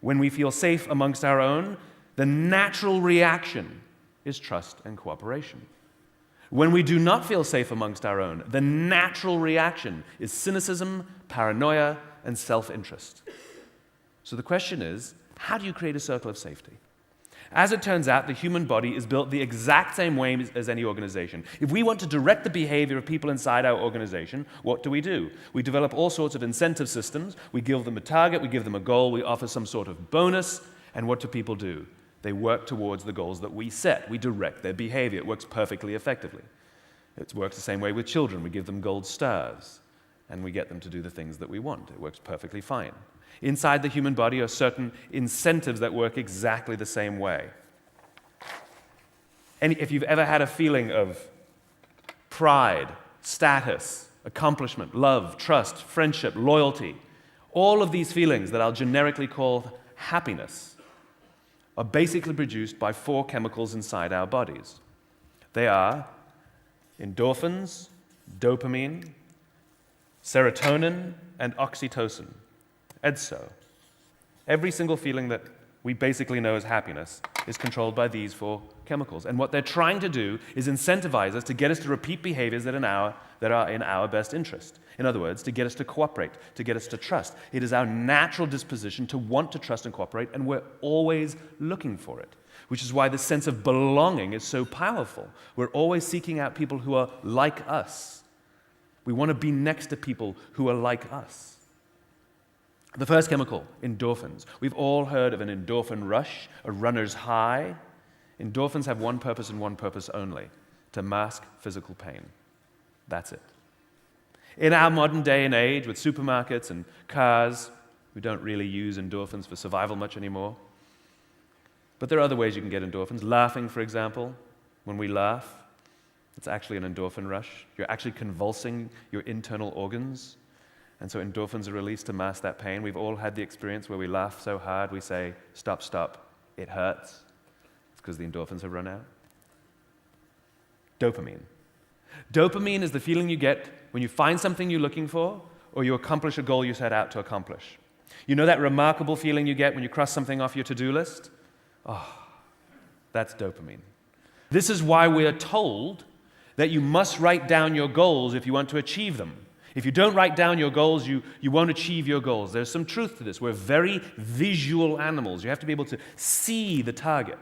When we feel safe amongst our own, the natural reaction is trust and cooperation. When we do not feel safe amongst our own, the natural reaction is cynicism, paranoia, and self-interest. So the question is, how do you create a circle of safety? As it turns out, the human body is built the exact same way as any organization. If we want to direct the behavior of people inside our organization, what do? We develop all sorts of incentive systems. We give them a target, we give them a goal, we offer some sort of bonus, and what do people do? They work towards the goals that we set. We direct their behavior. It works perfectly effectively. It works the same way with children. We give them gold stars, and we get them to do the things that we want. It works perfectly fine. Inside the human body are certain incentives that work exactly the same way. And if you've ever had a feeling of pride, status, accomplishment, love, trust, friendship, loyalty, all of these feelings that I'll generically call happiness are basically produced by 4 chemicals inside our bodies. They are endorphins, dopamine, serotonin, and oxytocin. EDSO. Every single feeling that we basically know as happiness is controlled by these 4 chemicals. And what they're trying to do is incentivize us to get us to repeat behaviors that are in our best interest. In other words, to get us to cooperate, to get us to trust. It is our natural disposition to want to trust and cooperate, and we're always looking for it, which is why the sense of belonging is so powerful. We're always seeking out people who are like us. We want to be next to people who are like us. The first chemical, endorphins. We've all heard of an endorphin rush, a runner's high. Endorphins have one purpose and one purpose only: to mask physical pain. That's it. In our modern day and age, with supermarkets and cars, we don't really use endorphins for survival much anymore. But there are other ways you can get endorphins. Laughing, for example. When we laugh, it's actually an endorphin rush. You're actually convulsing your internal organs. And so endorphins are released to mask that pain. We've all had the experience where we laugh so hard we say, stop, stop, it hurts. It's because the endorphins have run out. Dopamine. Dopamine is the feeling you get when you find something you're looking for or you accomplish a goal you set out to accomplish. You know that remarkable feeling you get when you cross something off your to-do list? Oh, that's dopamine. This is why we are told that you must write down your goals if you want to achieve them. If you don't write down your goals, you won't achieve your goals. There's some truth to this. We're very visual animals. You have to be able to see the target.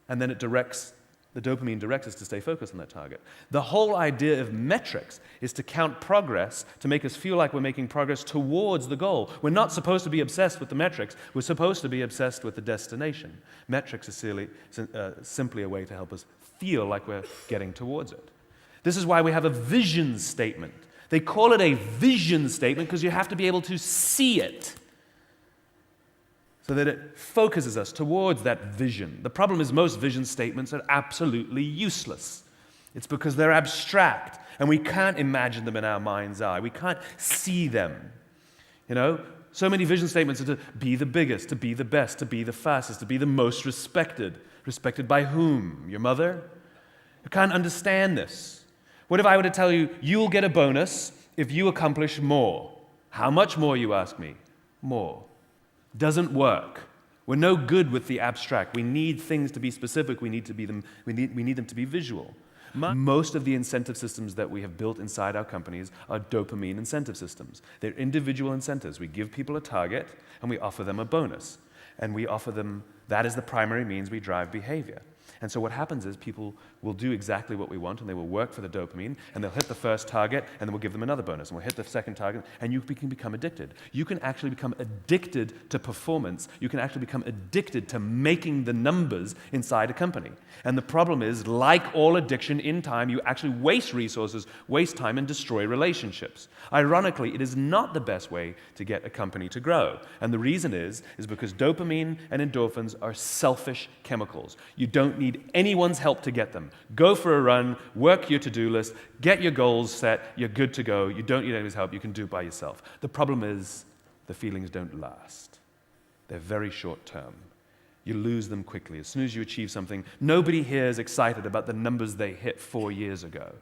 And then the dopamine directs us to stay focused on that target. The whole idea of metrics is to count progress, to make us feel like we're making progress towards the goal. We're not supposed to be obsessed with the metrics. We're supposed to be obsessed with the destination. Metrics is simply a way to help us feel like we're getting towards it. This is why we have a vision statement. They call it a vision statement because you have to be able to see it so that it focuses us towards that vision. The problem is most vision statements are absolutely useless. It's because they're abstract and we can't imagine them in our mind's eye. We can't see them. You know, so many vision statements are to be the biggest, to be the best, to be the fastest, to be the most respected. Respected by whom? Your mother? You can't understand this. What if I were to tell you, you'll get a bonus if you accomplish more? How much more, you ask me? More. Doesn't work. We're no good with the abstract. We need things to be specific. We need them to be visual. Most of the incentive systems that we have built inside our companies are dopamine incentive systems. They're individual incentives. We give people a target and we offer them a bonus. And we offer them, that is the primary means we drive behavior. And so what happens is people will do exactly what we want and they will work for the dopamine and they'll hit the first target and then we'll give them another bonus and we'll hit the second target and you can become addicted. You can actually become addicted to performance. You can actually become addicted to making the numbers inside a company. And the problem is, like all addiction, in time you actually waste resources, waste time, and destroy relationships. Ironically, it is not the best way to get a company to grow. And the reason is because dopamine and endorphins are selfish chemicals. You don't need anyone's help to get them. Go for a run, work your to-do list, get your goals set, you're good to go. You don't need anyone's help. You can do it by yourself. The problem is the feelings don't last. They're very short term. You lose them quickly. As soon as you achieve something, nobody here is excited about the numbers they hit 4 years ago.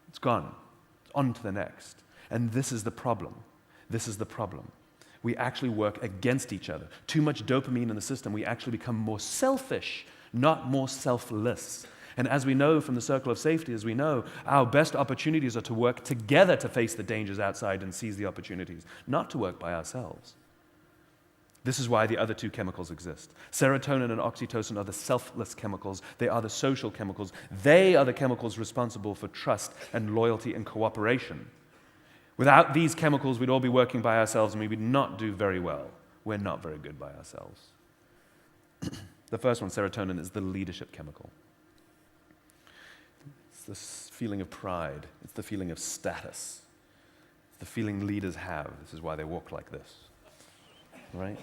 It's gone. On to the next. And this is the problem. This is the problem. we actually work against each other. Too much dopamine in the system, we actually become more selfish, not more selfless. And as we know from the circle of safety, as we know, our best opportunities are to work together to face the dangers outside and seize the opportunities, not to work by ourselves. This is why the other two chemicals exist. Serotonin and oxytocin are the selfless chemicals. They are the social chemicals. They are the chemicals responsible for trust and loyalty and cooperation. Without these chemicals, we'd all be working by ourselves and we would not do very well. We're not very good by ourselves. The first one, serotonin, is the leadership chemical. It's this feeling of pride. It's the feeling of status. It's the feeling leaders have. This is why they walk like this. Right?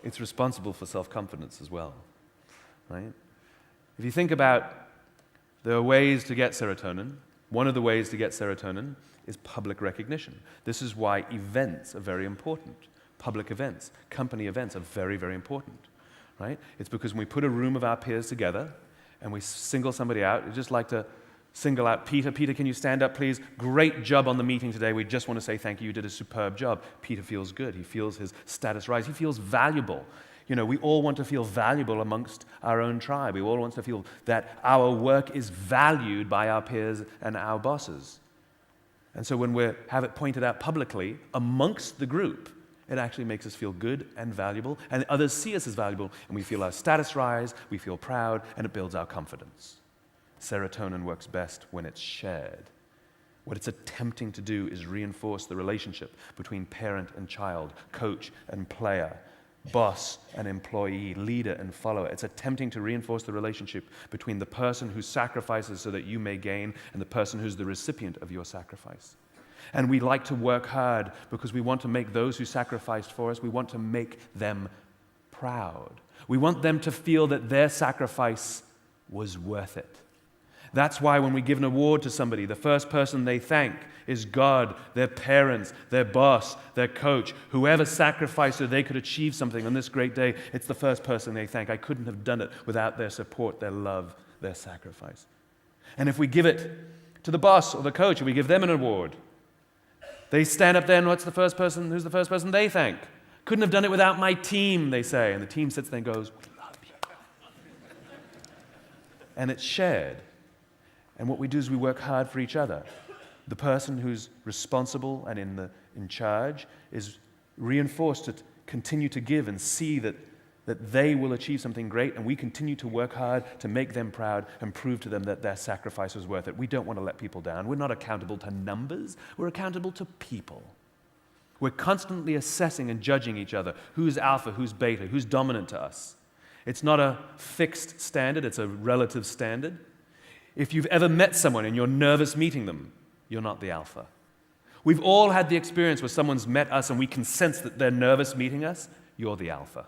It's responsible for self-confidence as well. Right? If you think about there are ways to get serotonin, one of the ways to get serotonin is public recognition. This is why events are very important. Public events, company events are very, very important. Right? It's because when we put a room of our peers together and we single somebody out, we just like to single out Peter. Peter, can you stand up, please? Great job on the meeting today. We just want to say thank you. You did a superb job. Peter feels good. He feels his status rise. He feels valuable. You know, we all want to feel valuable amongst our own tribe. We all want to feel that our work is valued by our peers and our bosses. And so when we have it pointed out publicly amongst the group, it actually makes us feel good and valuable, and others see us as valuable, and we feel our status rise, we feel proud, and it builds our confidence. Serotonin works best when it's shared. What it's attempting to do is reinforce the relationship between parent and child, coach and player, boss and employee, leader and follower. It's attempting to reinforce the relationship between the person who sacrifices so that you may gain and the person who's the recipient of your sacrifice. And we like to work hard because we want to make those who sacrificed for us, we want to make them proud. We want them to feel that their sacrifice was worth it. That's why when we give an award to somebody, the first person they thank is God, their parents, their boss, their coach, whoever sacrificed so they could achieve something on this great day. It's the first person they thank. I couldn't have done it without their support, their love, their sacrifice. And if we give it to the boss or the coach and we give them an award, they stand up there and who's the first person they thank? Couldn't have done it without my team, they say. And the team sits there and goes, we love you. And it's shared. And what we do is we work hard for each other. The person who's responsible and in charge is reinforced to continue to give and see that they will achieve something great, and we continue to work hard to make them proud and prove to them that their sacrifice was worth it. We don't want to let people down. We're not accountable to numbers. We're accountable to people. We're constantly assessing and judging each other. Who's alpha, who's beta, who's dominant to us? It's not a fixed standard. It's a relative standard. If you've ever met someone and you're nervous meeting them, you're not the alpha. We've all had the experience where someone's met us and we can sense that they're nervous meeting us. You're the alpha,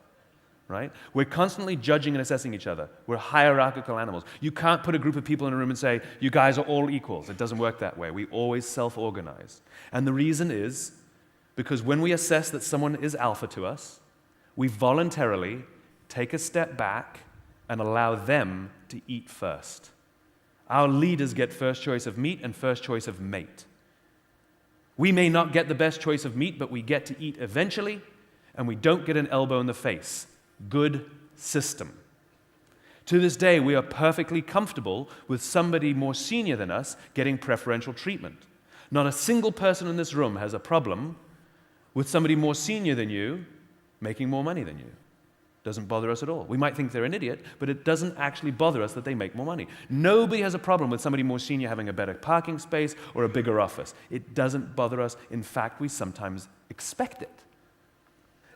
right? We're constantly judging and assessing each other. We're hierarchical animals. You can't put a group of people in a room and say, you guys are all equals. It doesn't work that way. We always self-organize. And the reason is because when we assess that someone is alpha to us, we voluntarily take a step back and allow them to eat first. Our leaders get first choice of meat and first choice of mate. We may not get the best choice of meat, but we get to eat eventually, and we don't get an elbow in the face. Good system. To this day, we are perfectly comfortable with somebody more senior than us getting preferential treatment. Not a single person in this room has a problem with somebody more senior than you making more money than you. Doesn't bother us at all. We might think they're an idiot, but it doesn't actually bother us that they make more money. Nobody has a problem with somebody more senior having a better parking space or a bigger office. It doesn't bother us. In fact, we sometimes expect it.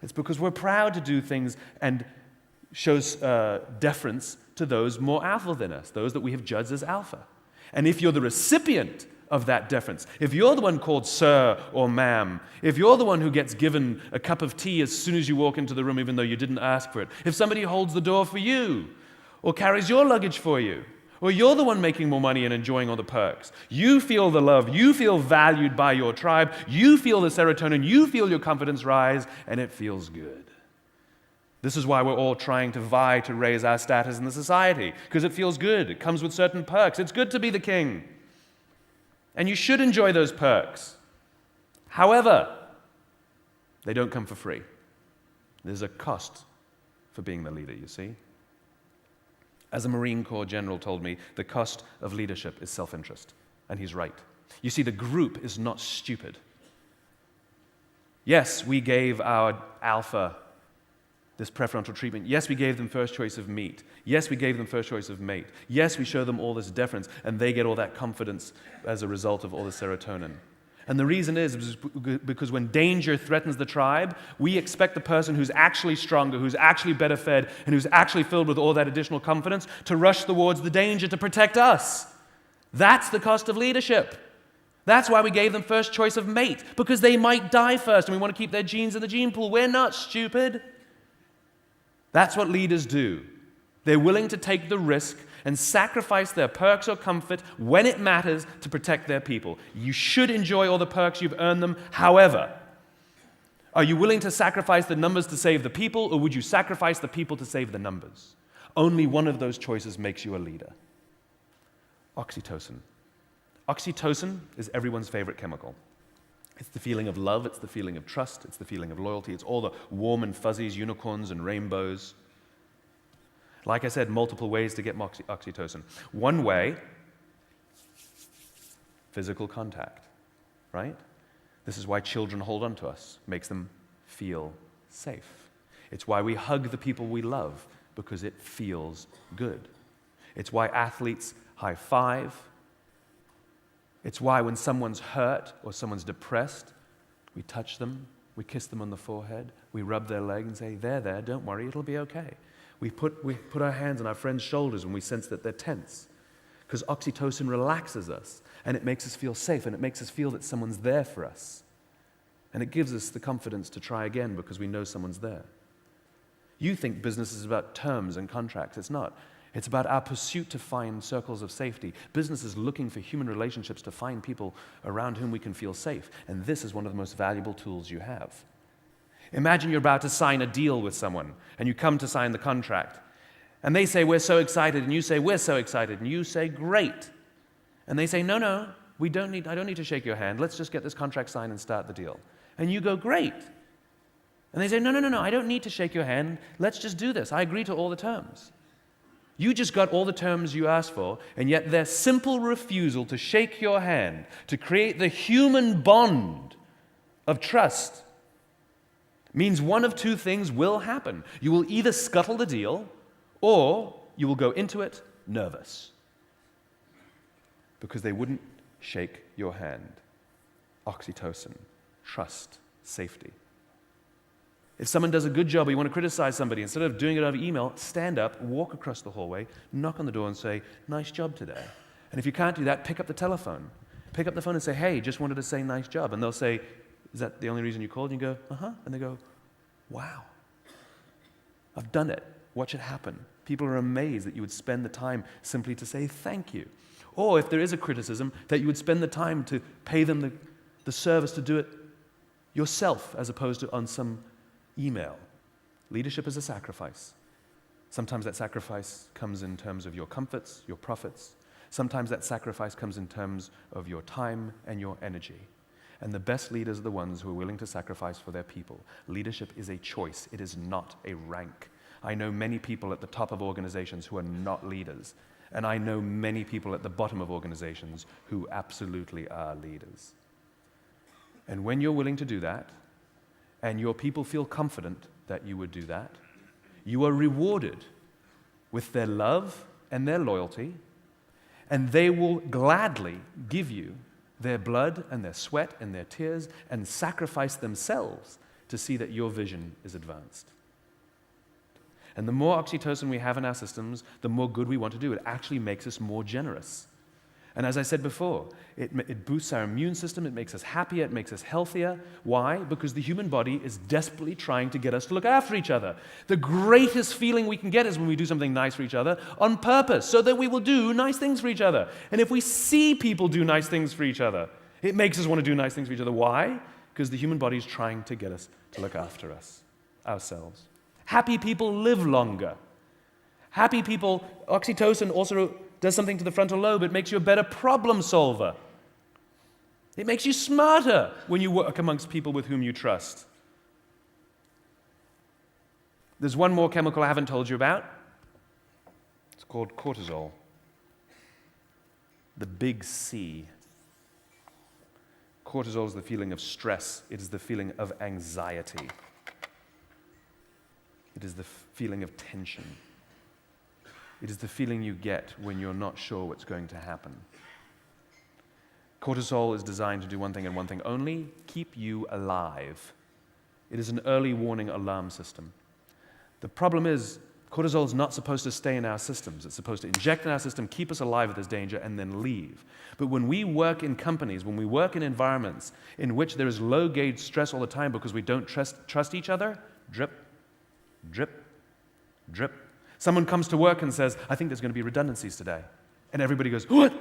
It's because we're proud to do things and shows deference to those more alpha than us, those that we have judged as alpha. And if you're the recipient of that deference, if you're the one called sir or ma'am, if you're the one who gets given a cup of tea as soon as you walk into the room even though you didn't ask for it, if somebody holds the door for you or carries your luggage for you, or you're the one making more money and enjoying all the perks, you feel the love, you feel valued by your tribe, you feel the serotonin, you feel your confidence rise, and it feels good. This is why we're all trying to vie to raise our status in the society, because it feels good. It comes with certain perks. It's good to be the king. And you should enjoy those perks. However, they don't come for free. There's a cost for being the leader, you see. As a Marine Corps general told me, the cost of leadership is self-interest. And he's right. You see, the group is not stupid. Yes, we gave our alpha this preferential treatment. Yes, we gave them first choice of meat. Yes, we gave them first choice of mate. Yes, we show them all this deference, and they get all that confidence as a result of all the serotonin. And the reason is because when danger threatens the tribe, we expect the person who's actually stronger, who's actually better fed, and who's actually filled with all that additional confidence to rush towards the danger to protect us. That's the cost of leadership. That's why we gave them first choice of mate, because they might die first, and we want to keep their genes in the gene pool. We're not stupid. That's what leaders do. They're willing to take the risk and sacrifice their perks or comfort when it matters to protect their people. You should enjoy all the perks, you've earned them. However, are you willing to sacrifice the numbers to save the people, or would you sacrifice the people to save the numbers? Only one of those choices makes you a leader. Oxytocin. Oxytocin is everyone's favorite chemical. It's the feeling of love, it's the feeling of trust, it's the feeling of loyalty, it's all the warm and fuzzies, unicorns and rainbows. Like I said, multiple ways to get oxytocin. One way, physical contact, right? This is why children hold on to us, makes them feel safe. It's why we hug the people we love, because it feels good. It's why athletes high five. It's why when someone's hurt or someone's depressed, we touch them, we kiss them on the forehead, we rub their leg and say, there, don't worry, it'll be okay. We put our hands on our friends' shoulders when we sense that they're tense, because oxytocin relaxes us, and it makes us feel safe, and it makes us feel that someone's there for us. And it gives us the confidence to try again because we know someone's there. You think business is about terms and contracts. It's not. It's about our pursuit to find circles of safety. Business is looking for human relationships to find people around whom we can feel safe. And this is one of the most valuable tools you have. Imagine you're about to sign a deal with someone, and you come to sign the contract. And they say, we're so excited, and you say, we're so excited, and you say, great. And they say, no, I don't need to shake your hand. Let's just get this contract signed and start the deal. And you go, great. And they say, no, I don't need to shake your hand. Let's just do this. I agree to all the terms. You just got all the terms you asked for, and yet their simple refusal to shake your hand, to create the human bond of trust, means one of two things will happen. You will either scuttle the deal, or you will go into it nervous, because they wouldn't shake your hand. Oxytocin, trust, safety. If someone does a good job or you want to criticize somebody, instead of doing it over email, stand up, walk across the hallway, knock on the door and say, nice job today. And if you can't do that, pick up the telephone. Pick up the phone and say, hey, just wanted to say nice job. And they'll say, is that the only reason you called? And you go, uh-huh. And they go, wow, I've done it. Watch it happen. People are amazed that you would spend the time simply to say thank you. Or if there is a criticism, that you would spend the time to pay them the service to do it yourself as opposed to on some email. Leadership is a sacrifice. Sometimes that sacrifice comes in terms of your comforts, your profits. Sometimes that sacrifice comes in terms of your time and your energy. And the best leaders are the ones who are willing to sacrifice for their people. Leadership is a choice. It is not a rank. I know many people at the top of organizations who are not leaders. And I know many people at the bottom of organizations who absolutely are leaders. And when you're willing to do that, and your people feel confident that you would do that, you are rewarded with their love and their loyalty, and they will gladly give you their blood and their sweat and their tears and sacrifice themselves to see that your vision is advanced. And the more oxytocin we have in our systems, the more good we want to do. It actually makes us more generous. And as I said before, it boosts our immune system, it makes us happier, it makes us healthier. Why? Because the human body is desperately trying to get us to look after each other. The greatest feeling we can get is when we do something nice for each other on purpose, so that we will do nice things for each other. And if we see people do nice things for each other, it makes us want to do nice things for each other. Why? Because the human body is trying to get us to look after us, ourselves. Happy people live longer. Happy people, oxytocin also does something to the frontal lobe. It makes you a better problem solver. It makes you smarter when you work amongst people with whom you trust. There's one more chemical I haven't told you about. It's called cortisol. The big C. Cortisol is the feeling of stress. It is the feeling of anxiety. It is the feeling of tension. It is the feeling you get when you're not sure what's going to happen. Cortisol is designed to do one thing and one thing only: keep you alive. It is an early warning alarm system. The problem is, cortisol is not supposed to stay in our systems. It's supposed to inject in our system, keep us alive if there's danger, and then leave. But when we work in companies, when we work in environments in which there is low-gauge stress all the time because we don't trust each other, drip, drip, drip. Someone comes to work and says, I think there's going to be redundancies today. And everybody goes, what?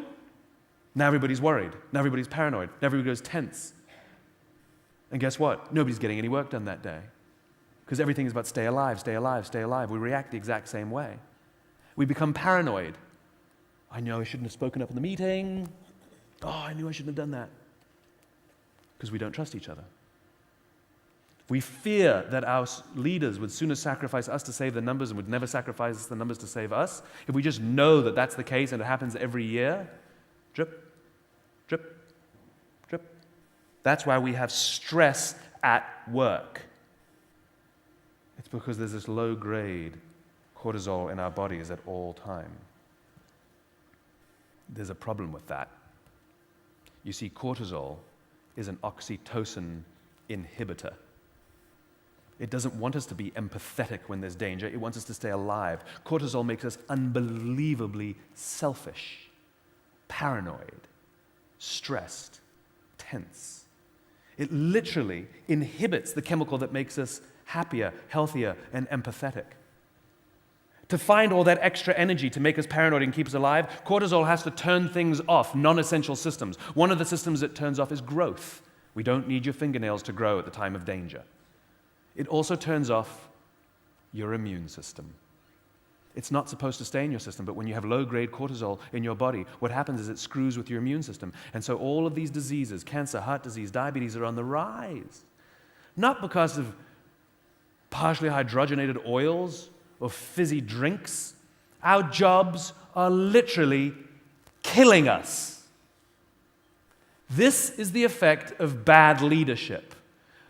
Now everybody's worried. Now everybody's paranoid. Now everybody goes tense. And guess what? Nobody's getting any work done that day. Because everything is about stay alive, stay alive, stay alive. We react the exact same way. We become paranoid. I know I shouldn't have spoken up in the meeting. Oh, I knew I shouldn't have done that. Because we don't trust each other. We fear that our leaders would sooner sacrifice us to save the numbers and would never sacrifice the numbers to save us. If we just know that that's the case and it happens every year, drip, drip, drip. That's why we have stress at work. It's because there's this low-grade cortisol in our bodies at all time. There's a problem with that. You see, cortisol is an oxytocin inhibitor. It doesn't want us to be empathetic when there's danger. It wants us to stay alive. Cortisol makes us unbelievably selfish, paranoid, stressed, tense. It literally inhibits the chemical that makes us happier, healthier, and empathetic. To find all that extra energy to make us paranoid and keep us alive, cortisol has to turn things off, non-essential systems. One of the systems it turns off is growth. We don't need your fingernails to grow at the time of danger. It also turns off your immune system. It's not supposed to stay in your system, but when you have low-grade cortisol in your body, what happens is it screws with your immune system. And so all of these diseases, cancer, heart disease, diabetes, are on the rise. Not because of partially hydrogenated oils or fizzy drinks. Our jobs are literally killing us. This is the effect of bad leadership.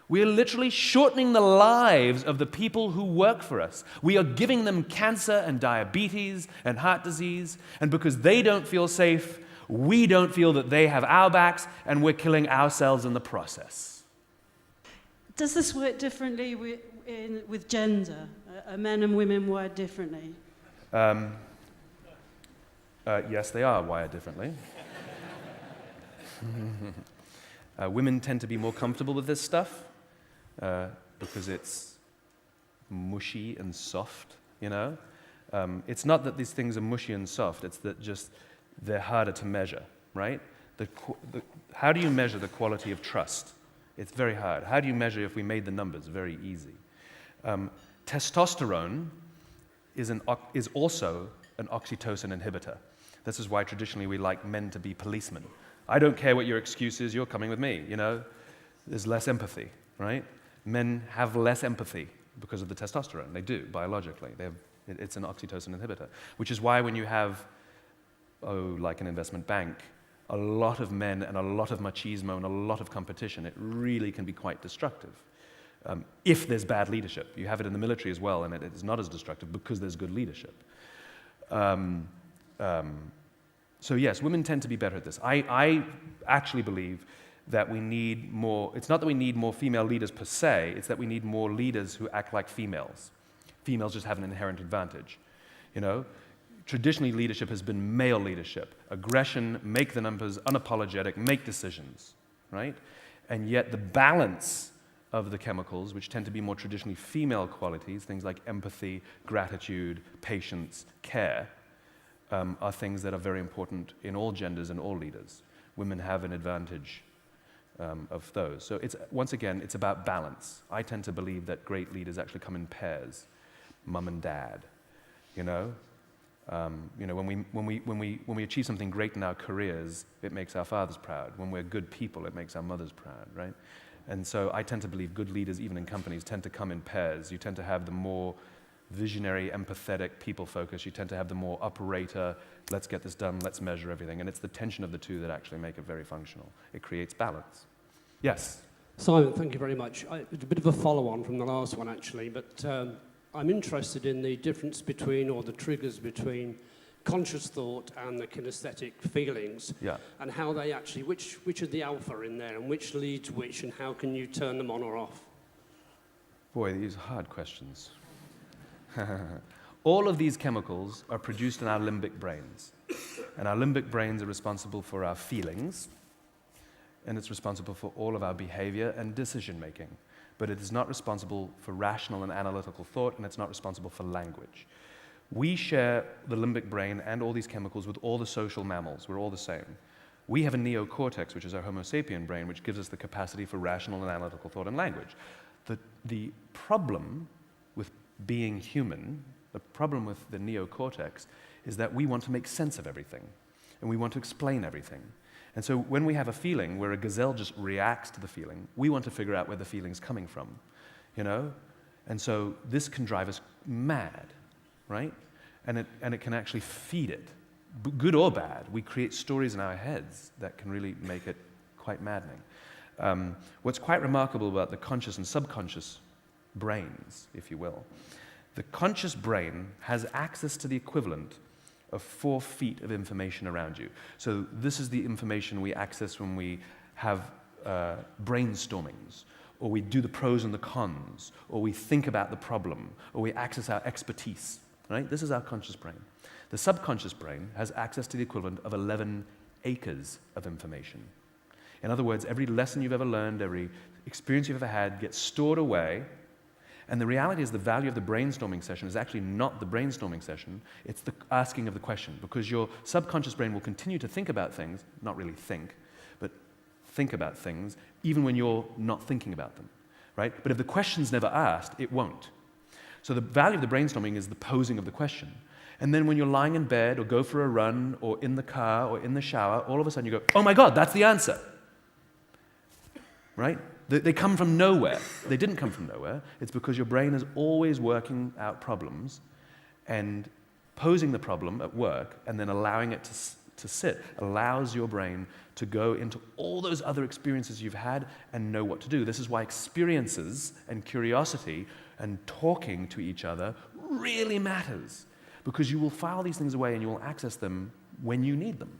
We are literally shortening the lives of the people who work for us. We are giving them cancer and diabetes and heart disease, and because they don't feel safe, we don't feel that they have our backs, and we're killing ourselves in the process. Does this work differently with gender? Are men and women wired differently? Yes, they are wired differently. Women tend to be more comfortable with this stuff because it's mushy and soft, you know? It's not that these things are mushy and soft, it's that just they're harder to measure, right? How do you measure the quality of trust? It's very hard. How do you measure if we made the numbers? Very easy. Testosterone is also an oxytocin inhibitor. This is why traditionally we like men to be policemen. I don't care what your excuse is, you're coming with me, you know? There's less empathy, right? Men have less empathy because of the testosterone. They do, biologically. It's an oxytocin inhibitor, which is why when you have, like an investment bank, a lot of men and a lot of machismo and a lot of competition, it really can be quite destructive. If there's bad leadership. You have it in the military as well, and it is not as destructive because there's good leadership. So yes, women tend to be better at this. I actually believe that we need more, it's not that we need more female leaders per se, it's that we need more leaders who act like females. Females just have an inherent advantage, you know? Traditionally, leadership has been male leadership. Aggression, make the numbers, unapologetic, make decisions, right? And yet the balance of the chemicals, which tend to be more traditionally female qualities, things like empathy, gratitude, patience, care, are things that are very important in all genders and all leaders. Women have an advantage of those. So once again, it's about balance. I tend to believe that great leaders actually come in pairs, mum and dad, you know? When we achieve something great in our careers, it makes our fathers proud. When we're good people, it makes our mothers proud, right? And so I tend to believe good leaders, even in companies, tend to come in pairs. You tend to have the more visionary, empathetic, people-focused. You tend to have the more operator, let's get this done, let's measure everything. And it's the tension of the two that actually make it very functional. It creates balance. Yes? Simon, thank you very much. It's a bit of a follow-on from the last one, actually, but I'm interested in the difference between, or the triggers between, conscious thought and the kinesthetic feelings, and how they actually, which are the alpha in there, and which leads which, and how can you turn them on or off? Boy, these are hard questions. All of these chemicals are produced in our limbic brains, and our limbic brains are responsible for our feelings, and it's responsible for all of our behavior and decision-making, but it is not responsible for rational and analytical thought, and it's not responsible for language. We share the limbic brain and all these chemicals with all the social mammals. We're all the same. We have a neocortex, which is our Homo sapien brain, which gives us the capacity for rational and analytical thought and language. The problem with being human, the problem with the neocortex, is that we want to make sense of everything, and we want to explain everything. And so when we have a feeling where a gazelle just reacts to the feeling, we want to figure out where the feeling's coming from, you know? And so this can drive us mad, right? And it can actually feed it, good or bad. We create stories in our heads that can really make it quite maddening. What's quite remarkable about the conscious and subconscious brains, if you will, the conscious brain has access to the equivalent of 4 feet of information around you. So this is the information we access when we have brainstormings, or we do the pros and the cons, or we think about the problem, or we access our expertise, right? This is our conscious brain. The subconscious brain has access to the equivalent of 11 acres of information. In other words, every lesson you've ever learned, every experience you've ever had gets stored away. And the reality is the value of the brainstorming session is actually not the brainstorming session, it's the asking of the question, because your subconscious brain will continue to think about things, not really think, but think about things, even when you're not thinking about them, right? But if the question's never asked, it won't. So the value of the brainstorming is the posing of the question. And then when you're lying in bed, or go for a run, or in the car, or in the shower, all of a sudden you go, oh my God, that's the answer, right? They come from nowhere. They didn't come from nowhere. It's because your brain is always working out problems and posing the problem at work and then allowing it to sit, allows your brain to go into all those other experiences you've had and know what to do. This is why experiences and curiosity and talking to each other really matters, because you will file these things away and you will access them when you need them.